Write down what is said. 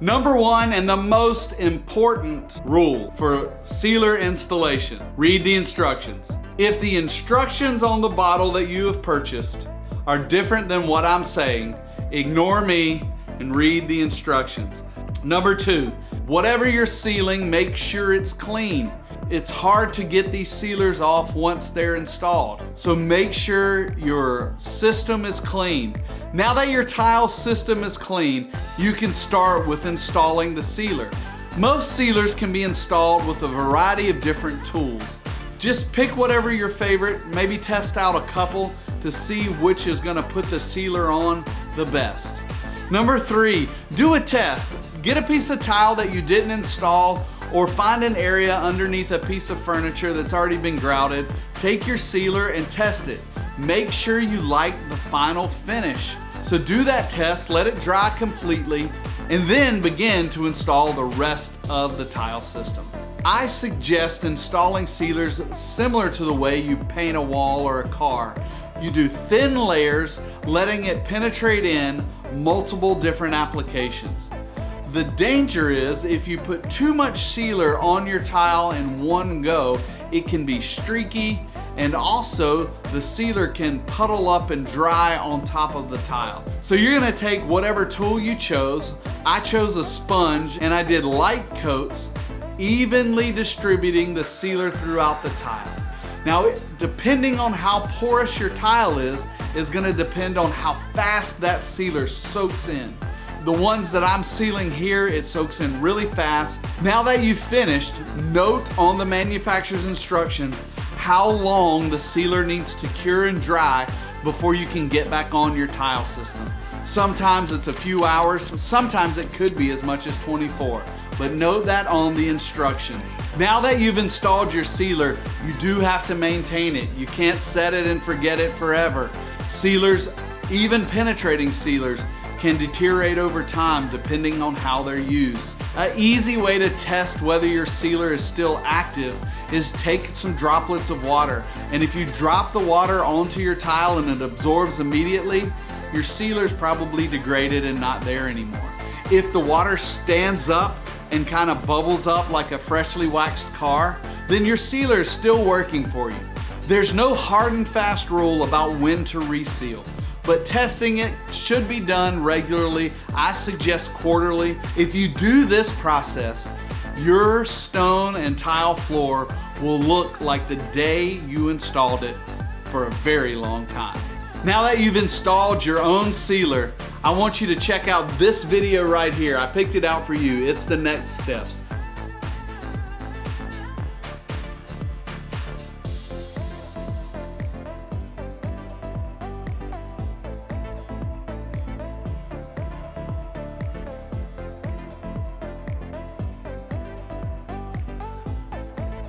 Number one, and the most important rule for sealer installation: read the instructions. If the instructions on the bottle that you have purchased are different than what I'm saying, ignore me and read the instructions. Number two, whatever you're sealing, make sure it's clean. It's hard to get these sealers off once they're installed. So make sure your system is clean. Now that your tile system is clean, you can start with installing the sealer. Most sealers can be installed with a variety of different tools. Just pick whatever your favorite, maybe test out a couple to see which is gonna put the sealer on the best. Number three, do a test. Get a piece of tile that you didn't install, or find an area underneath a piece of furniture that's already been grouted. Take your sealer and test it. Make sure you like the final finish. So do that test, let it dry completely, and then begin to install the rest of the tile system. I suggest installing sealers similar to the way you paint a wall or a car. You do thin layers, letting it penetrate in multiple different applications. The danger is if you put too much sealer on your tile in one go, it can be streaky, and also the sealer can puddle up and dry on top of the tile. So you're gonna take whatever tool you chose. I chose a sponge and I did light coats, evenly distributing the sealer throughout the tile. Now, depending on how porous your tile is gonna depend on how fast that sealer soaks in. The ones that I'm sealing here, it soaks in really fast. Now that you've finished, note on the manufacturer's instructions how long the sealer needs to cure and dry before you can get back on your tile system. Sometimes it's a few hours, sometimes it could be as much as 24, but note that on the instructions. Now that you've installed your sealer, you do have to maintain it. You can't set it and forget it forever. Sealers, even penetrating sealers, can deteriorate over time depending on how they're used. An easy way to test whether your sealer is still active is take some droplets of water, and if you drop the water onto your tile and it absorbs immediately, your sealer's probably degraded and not there anymore. If the water stands up and kind of bubbles up like a freshly waxed car, then your sealer is still working for you. There's no hard and fast rule about when to reseal, but testing it should be done regularly. I suggest quarterly. If you do this process, your stone and tile floor will look like the day you installed it for a very long time. Now that you've installed your own sealer, I want you to check out this video right here. I picked it out for you. It's the next steps.